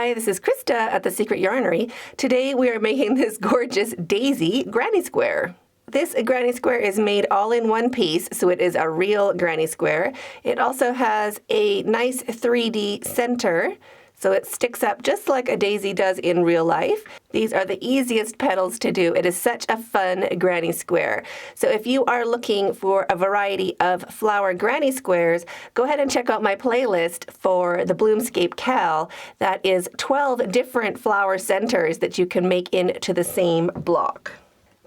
Hi, this is Krista at the Secret Yarnery. Today we are making this gorgeous daisy granny square. This granny square is made all in one piece, so it is a real granny square. It also has a nice 3D center, so it sticks up just like a daisy does in real life. These are the easiest petals to do. It is such a fun granny square. So if you are looking for a variety of flower granny squares, go ahead and check out my playlist for the BloomScape Cal. That is 12 different flower centers that you can make into the same block,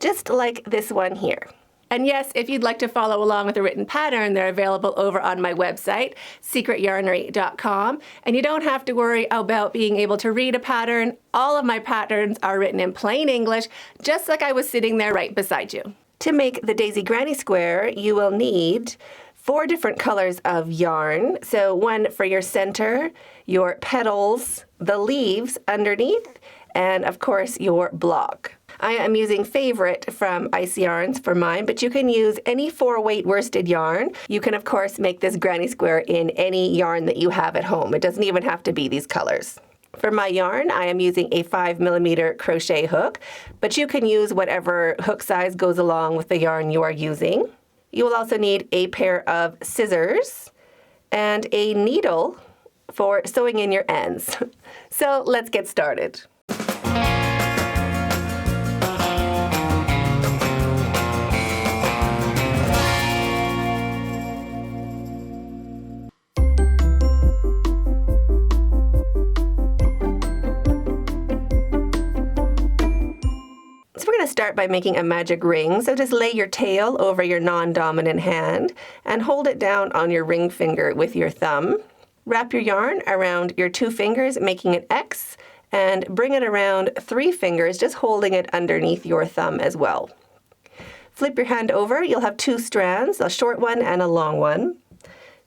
just like this one here. And yes, if you'd like to follow along with a written pattern, they're available over on my website, secretyarnery.com. And you don't have to worry about being able to read a pattern. All of my patterns are written in plain English, just like I was sitting there right beside you. To make the daisy granny square, you will need 4 different colors of yarn. So one for your center, your petals, the leaves underneath, and of course your block. I am using Favorite from Ice Yarns for mine, but you can use any 4-weight worsted yarn. You can, of course, make this granny square in any yarn that you have at home. It doesn't even have to be these colors. For my yarn, I am using a 5mm crochet hook, but you can use whatever hook size goes along with the yarn you are using. You will also need a pair of scissors and a needle for sewing in your ends. So let's get started. Start by making a magic ring. So just lay your tail over your non-dominant hand and hold it down on your ring finger with your thumb. Wrap your yarn around your 2 fingers, making an X, and bring it around 3 fingers, just holding it underneath your thumb as well. Flip your hand over. You'll have 2 strands, a short one and a long one.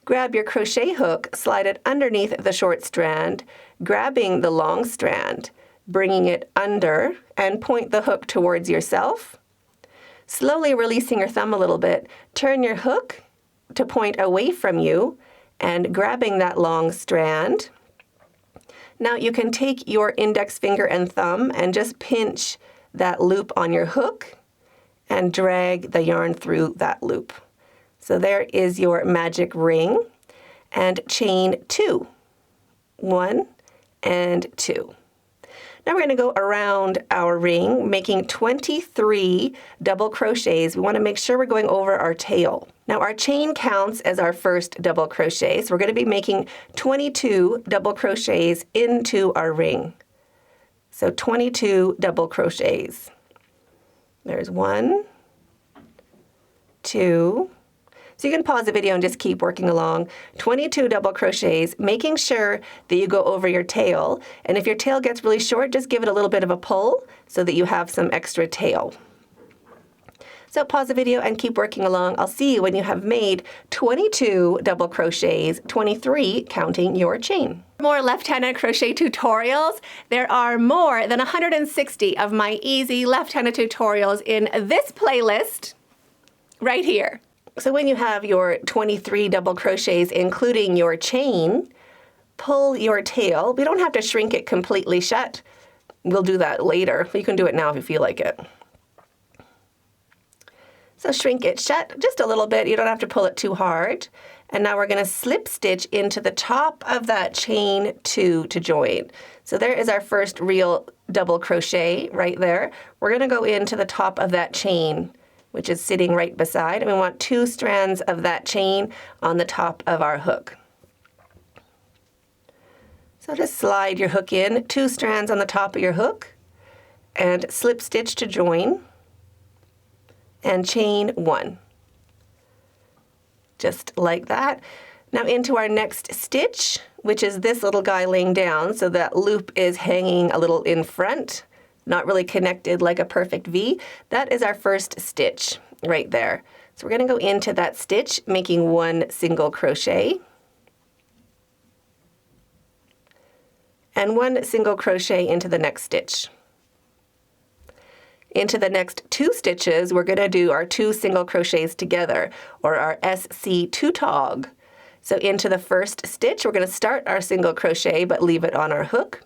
Grab your crochet hook, slide it underneath the short strand, grabbing the long strand, bringing it under, and point the hook towards yourself. Slowly releasing your thumb a little bit, turn your hook to point away from you and grabbing that long strand. Now you can take your index finger and thumb and just pinch that loop on your hook and drag the yarn through that loop. So there is your magic ring, and chain 2. 1 and 2. Now we're going to go around our ring, making 23 double crochets. We want to make sure we're going over our tail. Now our chain counts as our first double crochet, so we're going to be making 22 double crochets into our ring. So 22 double crochets. There's 1, 2. So you can pause the video and just keep working along. 22 double crochets, making sure that you go over your tail. And if your tail gets really short, just give it a little bit of a pull so that you have some extra tail. So pause the video and keep working along. I'll see you when you have made 22 double crochets, 23 counting your chain. More left-handed crochet tutorials. There are more than 160 of my easy left-handed tutorials in this playlist right here. So when you have your 23 double crochets, including your chain, pull your tail. We don't have to shrink it completely shut. We'll do that later. You can do it now if you feel like it. So shrink it shut just a little bit. You don't have to pull it too hard. And now we're going to slip stitch into the top of that chain 2 to join. So there is our first real double crochet right there. We're going to go into the top of that chain, which is sitting right beside, and we want 2 strands of that chain on the top of our hook. So just slide your hook in, 2 strands on the top of your hook, and slip stitch to join, and chain 1. Just like that. Now into our next stitch, which is this little guy laying down, so that loop is hanging a little in front, not really connected like a perfect V. That is our first stitch right there. So we're going to go into that stitch, making 1 single crochet. And 1 single crochet into the next stitch. Into the next 2 stitches, we're going to do our 2 single crochets together, or our SC2 tog. So into the first stitch, we're going to start our single crochet, but leave it on our hook.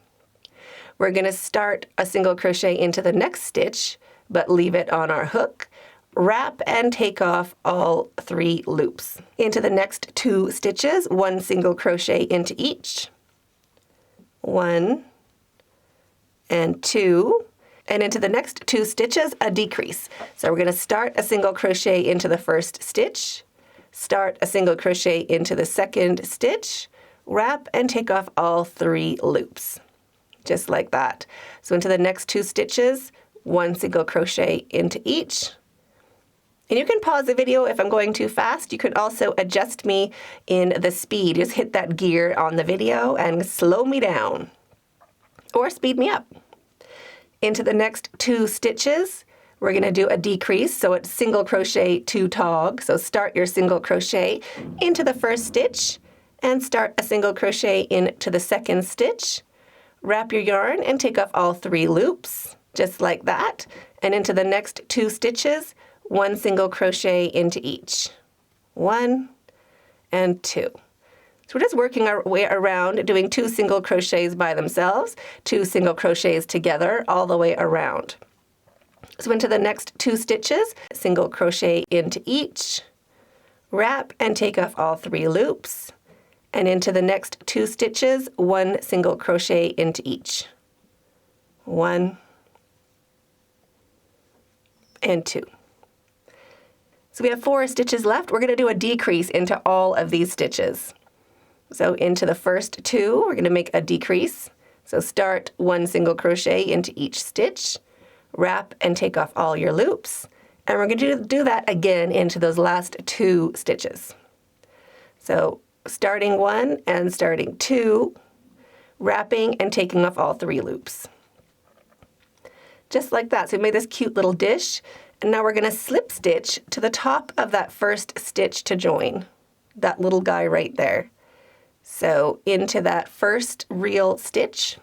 we're going to start a single crochet into the next stitch, but leave it on our hook. Wrap and take off all 3 loops. Into the next 2 stitches, 1 single crochet into each. 1 and 2. And into the next 2 stitches, a decrease. So we're going to start a single crochet into the first stitch, start a single crochet into the second stitch, wrap and take off all 3 loops. Just like that. So into the next 2 stitches, 1 single crochet into each. And you can pause the video if I'm going too fast. You can also adjust me in the speed. Just hit that gear on the video and slow me down. Or speed me up. Into the next 2 stitches, we're going to do a decrease. So it's single crochet to tog. So start your single crochet into the first stitch and start a single crochet into the second stitch. Wrap your yarn and take off all 3 loops, just like that. And into the next 2 stitches, 1 single crochet into each. 1 and 2. So we're just working our way around, doing 2 single crochets by themselves, 2 single crochets together, all the way around. So into the next 2 stitches, single crochet into each, wrap and take off all 3 loops, and into the next 2 stitches, 1 single crochet into each. 1 and 2. So we have 4 stitches left. We're going to do a decrease into all of these stitches. So into the first 2, we're going to make a decrease. So start 1 single crochet into each stitch, wrap and take off all your loops, and we're going to do that again into those last 2 stitches. So starting 1 and starting 2, wrapping and taking off all 3 loops. Just like that. So we made this cute little dish. And now we're going to slip stitch to the top of that first stitch to join, that little guy right there. So into that first real stitch,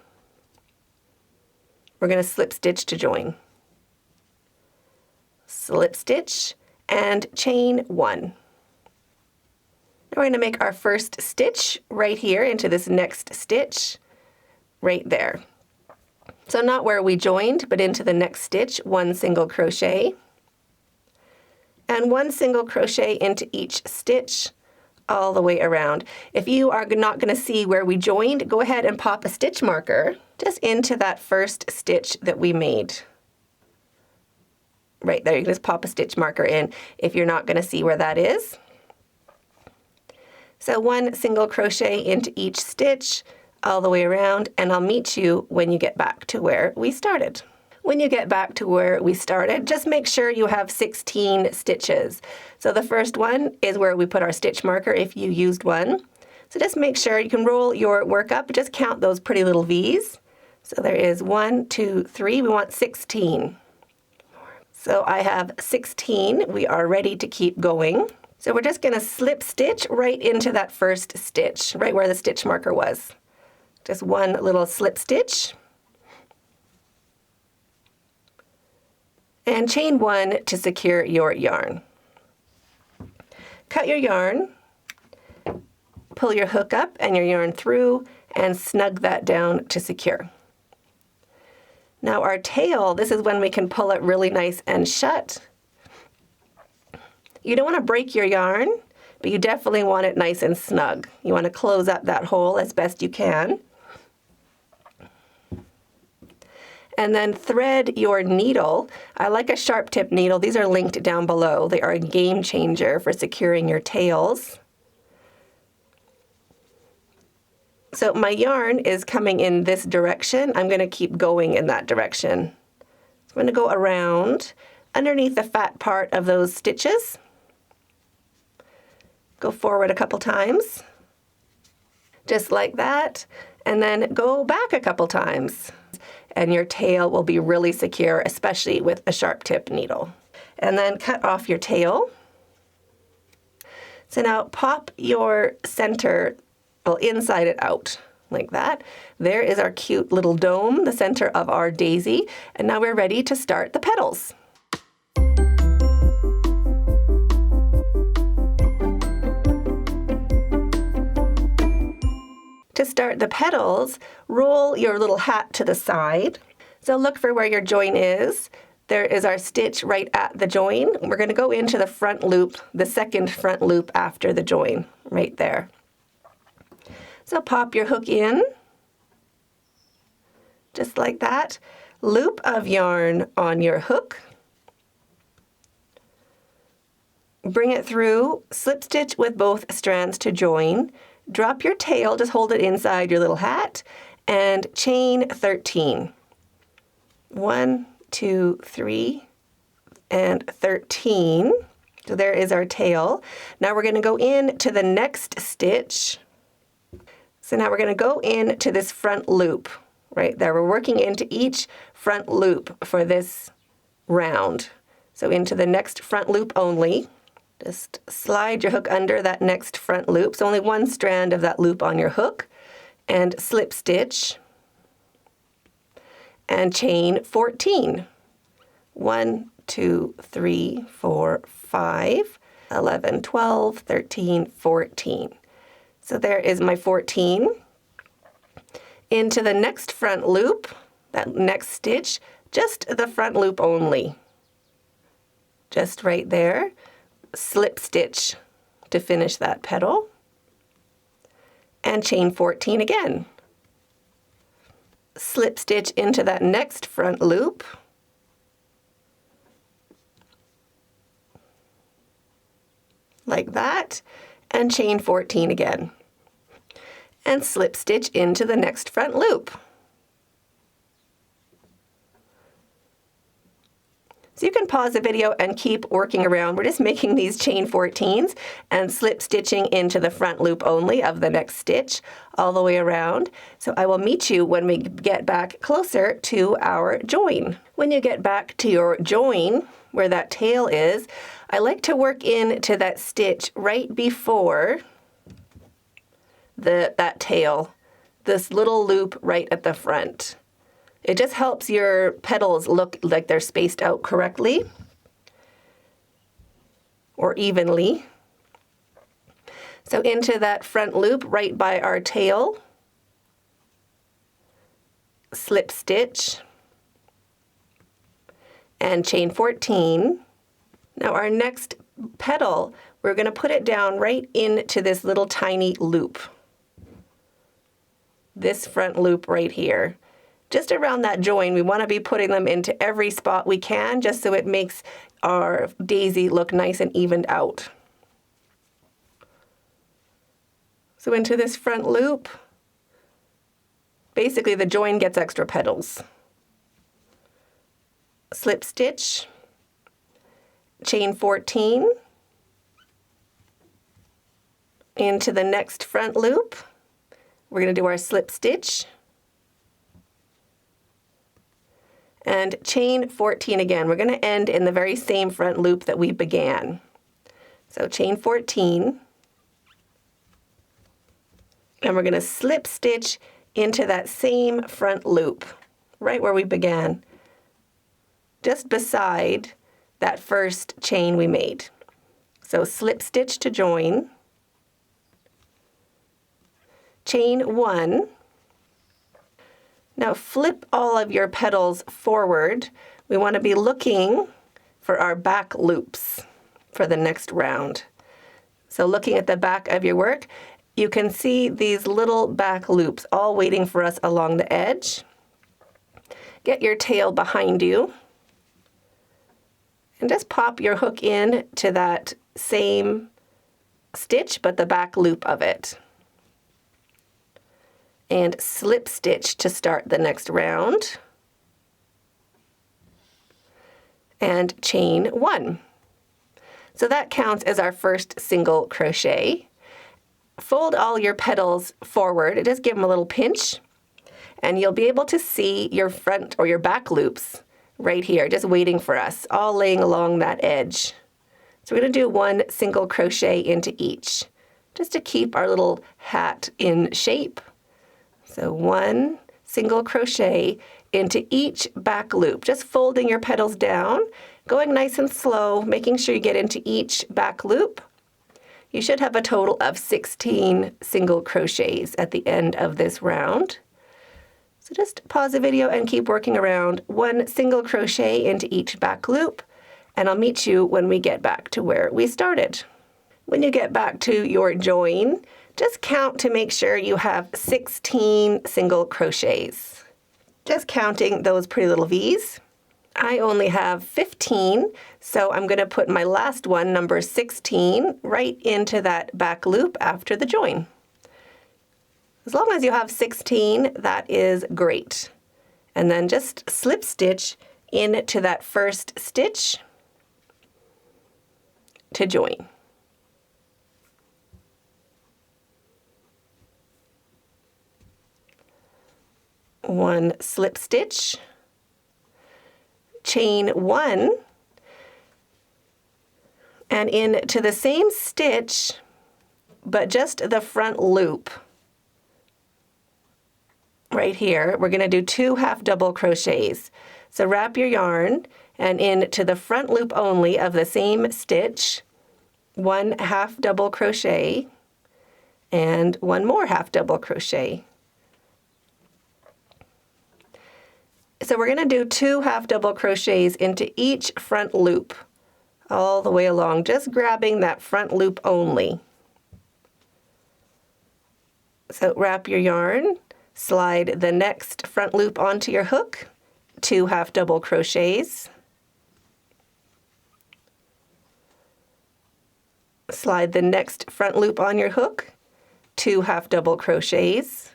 we're going to slip stitch to join. Slip stitch and chain 1. Now we're going to make our first stitch right here into this next stitch right there. So not where we joined, but into the next stitch, 1 single crochet, and 1 single crochet into each stitch all the way around. If you are not going to see where we joined, go ahead and pop a stitch marker just into that first stitch that we made. Right there, you can just pop a stitch marker in if you're not going to see where that is. So 1 single crochet into each stitch all the way around, and I'll meet you when you get back to where we started. When you get back to where we started, just make sure you have 16 stitches. So the first one is where we put our stitch marker if you used one. So just make sure you can roll your work up, just count those pretty little V's. So there is 1, 2, 3, we want 16. So I have 16, we are ready to keep going. So we're just going to slip stitch right into that first stitch, right where the stitch marker was. Just 1 little slip stitch. And chain 1 to secure your yarn. Cut your yarn, pull your hook up and your yarn through, and snug that down to secure. Now our tail, this is when we can pull it really nice and shut. You don't want to break your yarn, but you definitely want it nice and snug. You want to close up that hole as best you can. And then thread your needle. I like a sharp tip needle. These are linked down below. They are a game changer for securing your tails. So my yarn is coming in this direction. I'm going to keep going in that direction. So I'm going to go around underneath the fat part of those stitches. Go forward a couple times, just like that, and then go back a couple times. And your tail will be really secure, especially with a sharp tip needle. And then cut off your tail. So now pop your center, well, inside it out, like that. There is our cute little dome, the center of our daisy. And now we're ready to start the petals. To start the petals, roll your little hat to the side. So look for where your join is. There is our stitch right at the join. We're going to go into the front loop, the second front loop after the join, right there. So pop your hook in, just like that. Loop of yarn on your hook. Bring it through, slip stitch with both strands to join. Drop your tail, just hold it inside your little hat, and chain 13. 1, 2, 3, and 13. So there is our tail. Now we're going to go into the next stitch. So now we're going to go into this front loop right there. We're working into each front loop for this round. So into the next front loop only. Just slide your hook under that next front loop. So only one strand of that loop on your hook, and slip stitch and chain 14. 1, 2, 3, 4, 5, 11, 12, 13, 14. So there is my 14. Into the next front loop, that next stitch, just the front loop only. Just right there. Slip stitch to finish that petal, and chain 14 again. Slip stitch into that next front loop, like that, and chain 14 again, and slip stitch into the next front loop. So you can pause the video and keep working around. We're just making these chain 14s and slip stitching into the front loop only of the next stitch all the way around. So I will meet you when we get back closer to our join. When you get back to your join, where that tail is, I like to work into that stitch right before that tail, this little loop right at the front. It just helps your petals look like they're spaced out correctly or evenly. So into that front loop right by our tail, slip stitch and chain 14. Now our next petal, we're going to put it down right into this little tiny loop. This front loop right here. Just around that join, we want to be putting them into every spot we can, just so it makes our daisy look nice and evened out. So into this front loop, basically the join gets extra petals. Slip stitch, chain 14, into the next front loop. We're going to do our slip stitch, and chain 14 again. We're going to end in the very same front loop that we began. So chain 14, and we're going to slip stitch into that same front loop, right where we began, just beside that first chain we made. So slip stitch to join, chain 1. Now flip all of your petals forward. We want to be looking for our back loops for the next round. So looking at the back of your work, you can see these little back loops all waiting for us along the edge. Get your tail behind you and just pop your hook in to that same stitch, but the back loop of it. And slip stitch to start the next round, and chain 1. So that counts as our first single crochet. Fold all your petals forward, just give them a little pinch, and you'll be able to see your front or your back loops right here, just waiting for us, all laying along that edge. So we're going to do 1 single crochet into each, just to keep our little hat in shape. So 1 single crochet into each back loop, just folding your petals down, going nice and slow, making sure you get into each back loop. You should have a total of 16 single crochets at the end of this round. So just pause the video and keep working around 1 single crochet into each back loop, and I'll meet you when we get back to where we started. When you get back to your join, just count to make sure you have 16 single crochets. Just counting those pretty little V's. I only have 15, so I'm going to put my last one, number 16, right into that back loop after the join. As long as you have 16, that is great. And then just slip stitch into that first stitch to join. One slip stitch, chain 1, and into the same stitch, but just the front loop. Right here, we're going to do 2 half double crochets. So wrap your yarn and into the front loop only of the same stitch, 1 half double crochet and 1 more half double crochet. So we're going to do 2 half double crochets into each front loop all the way along, just grabbing that front loop only. So wrap your yarn, slide the next front loop onto your hook, 2 half double crochets, slide the next front loop on your hook, 2 half double crochets,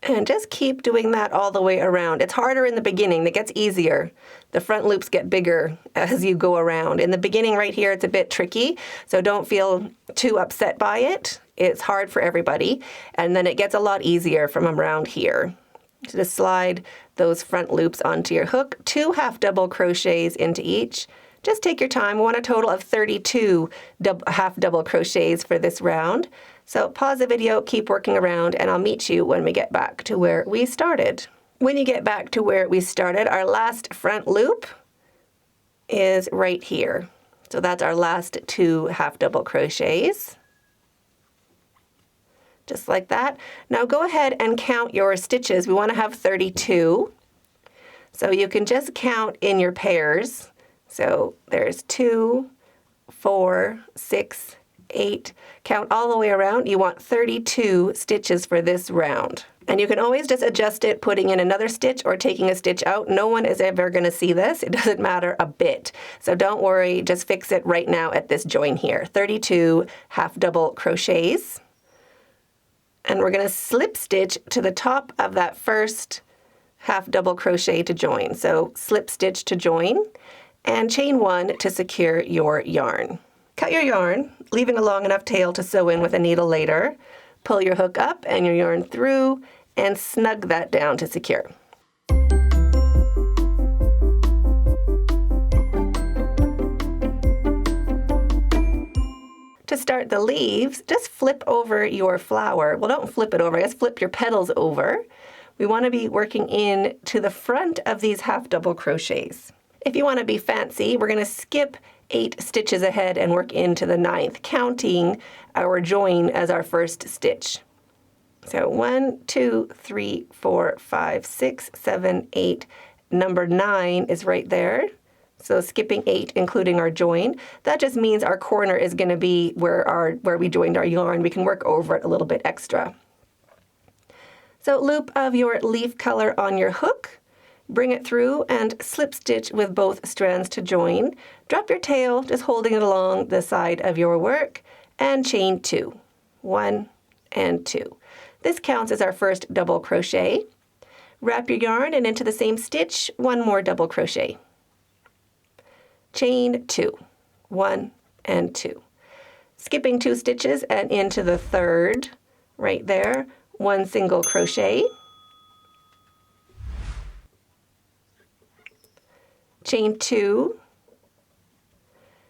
and just keep doing that all the way around. It's harder in the beginning. It gets easier. The front loops get bigger as you go around. In the beginning right here, it's a bit tricky, so don't feel too upset by it. It's hard for everybody. And then it gets a lot easier from around here. So just slide those front loops onto your hook, 2 half double crochets into each. Just take your time. We want a total of 32 half double crochets for this round. So pause the video, keep working around, and I'll meet you when we get back to where we started. When you get back to where we started, our last front loop is right here. So that's our last 2 half double crochets. Just like that. Now go ahead and count your stitches. We want to have 32. So you can just count in your pairs. So there's 2, 4, 6, 8. Count all the way around. You want 32 stitches for this round. And you can always just adjust it, putting in another stitch or taking a stitch out. No one is ever going to see this. It doesn't matter a bit. So don't worry, just fix it right now at this join here. 32 half double crochets. And we're going to slip stitch to the top of that first half double crochet to join. So slip stitch to join and chain 1 to secure your yarn. Cut your yarn, leaving a long enough tail to sew in with a needle later. Pull your hook up and your yarn through and snug that down to secure. To start the leaves, just flip over your flower. Well, don't flip it over, just flip your petals over. We want to be working in to the front of these half double crochets. If you want to be fancy, we're going to skip 8 stitches ahead and work into the 9th, counting our join as our first stitch. So 1, 2, 3, 4, 5, 6, 7, 8. Number 9 is right there. So skipping 8, including our join. That just means our corner is going to be where we joined our yarn. We can work over it a little bit extra. So loop of your leaf color on your hook. Bring it through and slip stitch with both strands to join. Drop your tail, just holding it along the side of your work, and chain 2. 1 and 2. This counts as our first double crochet. Wrap your yarn and into the same stitch, 1 more double crochet. Chain 2. 1 and 2. Skipping 2 stitches and into the 3rd, right there, 1 single crochet. Chain 2,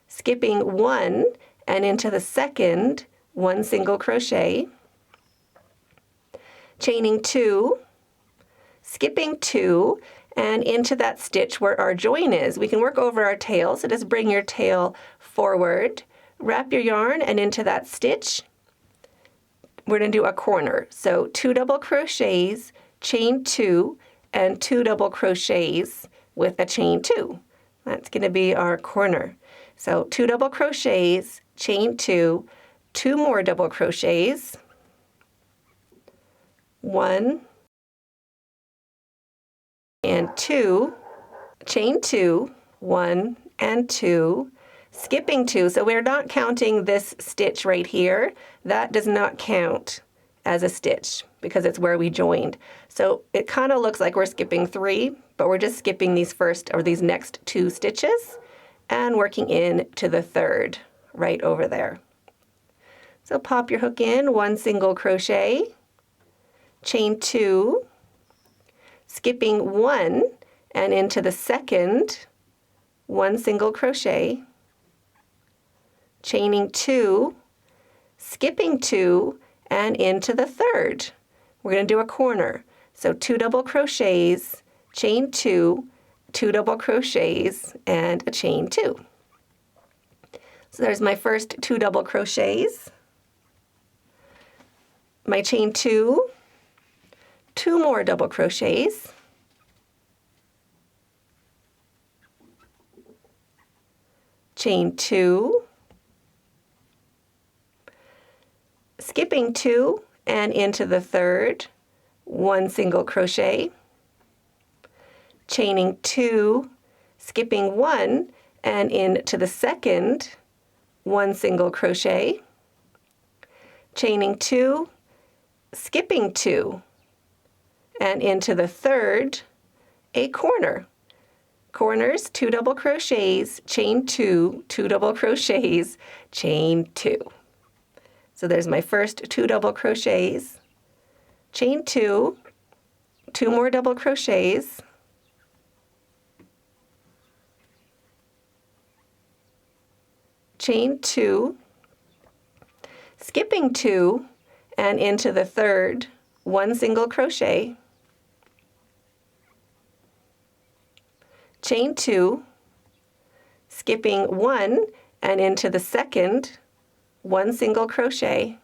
skipping 1 and into the 2nd, 1 single crochet, chaining 2, skipping 2 and into that stitch where our join is. We can work over our tail, so just bring your tail forward, wrap your yarn, and into that stitch, we're going to do a corner. So 2 double crochets, chain 2, and 2 double crochets with a chain 2. That's going to be our corner. So 2 double crochets, chain 2, 2 more double crochets, 1 and 2, chain 2, 1 and 2, skipping 2. So we're not counting this stitch right here. That does not count as a stitch because it's where we joined. So it kind of looks like we're skipping 3, but we're just skipping these first or these next 2 stitches and working in to the 3rd right over there. So pop your hook in, 1 single crochet, chain 2, skipping 1 and into the 2nd, 1 single crochet, chaining 2, skipping 2, and into the 3rd. We're going to do a corner. So 2 double crochets, chain 2, 2 double crochets, and a chain 2. So there's my first 2 double crochets, my chain 2, 2 more double crochets, chain 2, skipping 2 and into the 3rd, 1 single crochet, chaining 2, skipping 1 and into the 2nd, 1 single crochet, chaining 2, skipping 2 and into the 3rd, a corner. Corners, 2 double crochets, chain 2, 2 double crochets, chain 2. So there's my first 2 double crochets, chain 2, 2 more double crochets, chain 2, skipping 2 and into the 3rd, 1 single crochet, chain 2, skipping 1 and into the 2nd, 1 single crochet,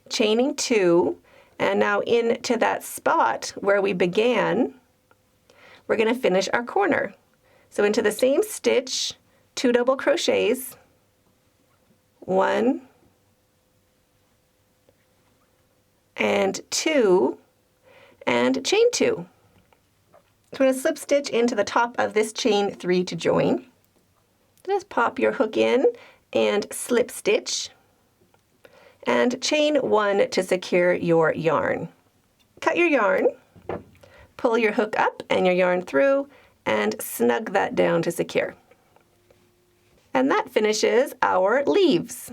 chaining 2, and now into that spot where we began, we're going to finish our corner. So into the same stitch, 2 double crochets, 1 and 2, and chain 2. So we're going to slip stitch into the top of this chain 3 to join. Just pop your hook in and slip stitch and chain 1 to secure your yarn. Cut your yarn, pull your hook up and your yarn through, and snug that down to secure. And that finishes our leaves.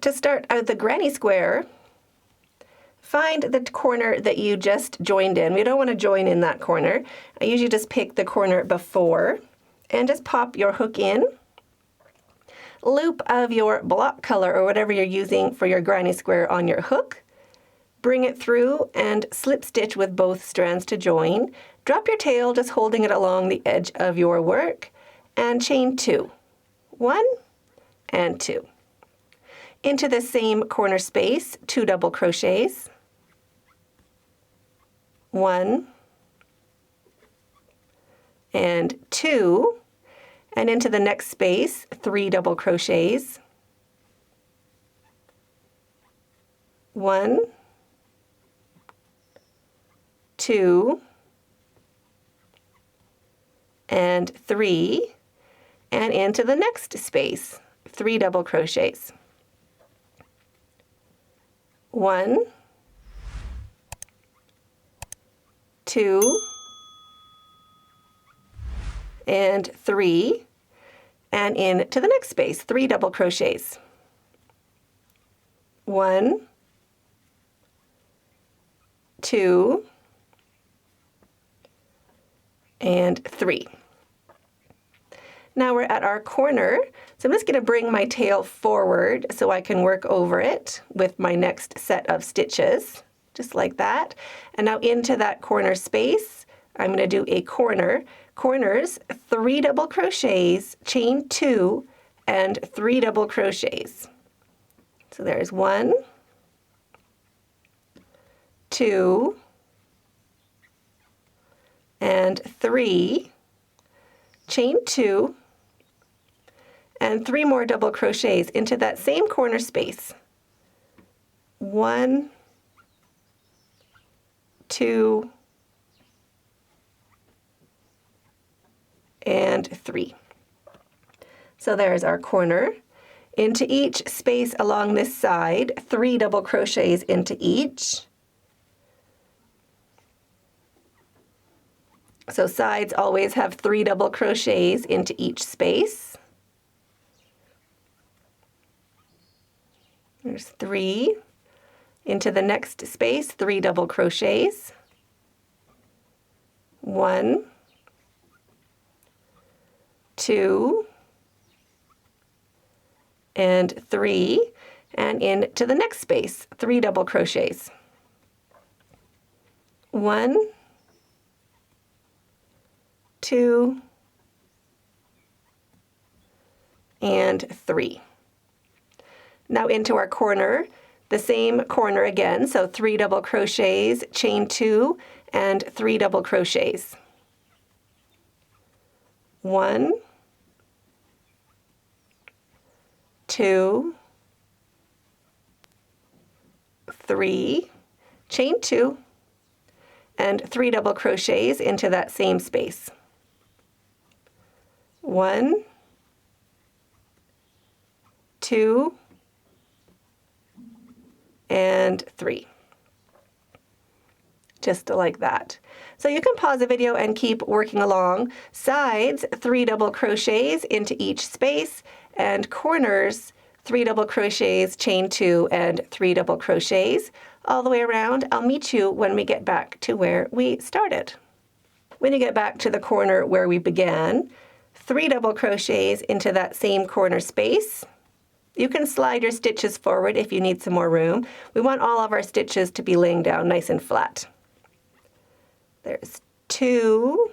To start out the granny square, find the corner that you just joined in. We don't want to join in that corner. I usually just pick the corner before and just pop your hook in. Loop of your block color or whatever you're using for your granny square on your hook. Bring it through and slip stitch with both strands to join. Drop your tail, just holding it along the edge of your work, and chain 2. 1 and 2. Into the same corner space, 2 double crochets, 1 and 2, and into the next space, 3 double crochets, 1, 2, and 3, and into the next space, 3 double crochets, 1, 2, and 3, and into the next space, 3 double crochets, 1, 2, and 3. Now we're at our corner, so I'm just going to bring my tail forward so I can work over it with my next set of stitches, just like that. And now into that corner space, I'm going to do a corner. Corners, 3 double crochets, chain 2, and 3 double crochets. So there's 1, 2, and 3, chain 2, and 3 more double crochets into that same corner space. 1, 2, and 3. So there's our corner. Into each space along this side, 3 double crochets into each. So sides always have 3 double crochets into each space. There's 3. Into the next space, 3 double crochets. 1, 2, and 3, and into the next space, 3 double crochets. 1, 2, and 3. Now into our corner, the same corner again, so 3 double crochets, chain 2, and 3 double crochets. 1, 2, 3, chain 2, and 3 double crochets into that same space. 1, 2, and 3. Just like that. So you can pause the video and keep working along. Sides, 3 double crochets into each space, and corners, 3 double crochets, chain 2, and 3 double crochets. All the way around. I'll meet you when we get back to where we started. When you get back to the corner where we began, 3 double crochets into that same corner space. You can slide your stitches forward if you need some more room. We want all of our stitches to be laying down nice and flat. There's 2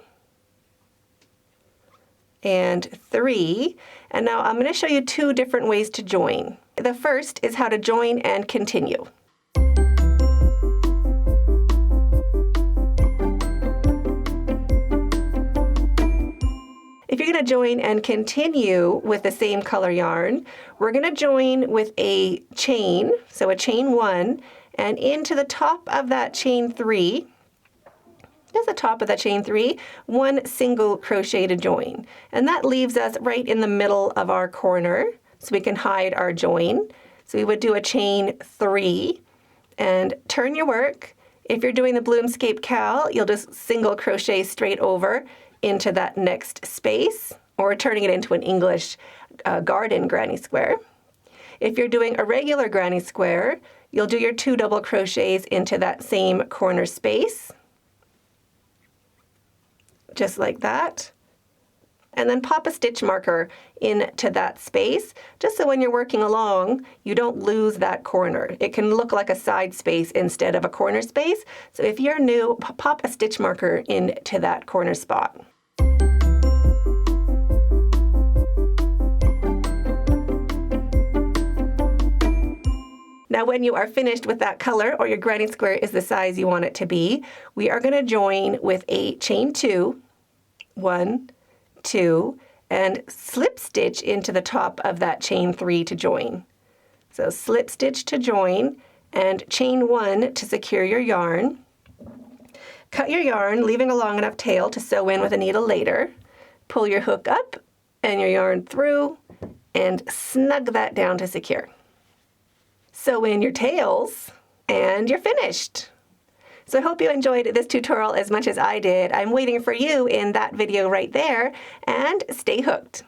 and 3. And now I'm going to show you 2 different ways to join. The first is how to join and continue. If you're going to join and continue with the same color yarn, we're going to join with a chain, so a chain 1, and into the top of that chain 3, just the top of that chain 3, 1 single crochet to join. And that leaves us right in the middle of our corner, so we can hide our join. So we would do a chain 3 and turn your work. If you're doing the BloomScape cowl, you'll just single crochet straight over into that next space, or turning it into an English garden granny square. If you're doing a regular granny square, you'll do your 2 double crochets into that same corner space, just like that. And then pop a stitch marker into that space, just so when you're working along, you don't lose that corner. It can look like a side space instead of a corner space. So if you're new, pop a stitch marker into that corner spot. Now when you are finished with that color, or your granny square is the size you want it to be, we are going to join with a chain 2, 1, 2, and slip stitch into the top of that chain 3 to join. So slip stitch to join, and chain 1 to secure your yarn. Cut your yarn, leaving a long enough tail to sew in with a needle later. Pull your hook up and your yarn through, and snug that down to secure. Sew in your tails, and you're finished. So I hope you enjoyed this tutorial as much as I did. I'm waiting for you in that video right there, and stay hooked.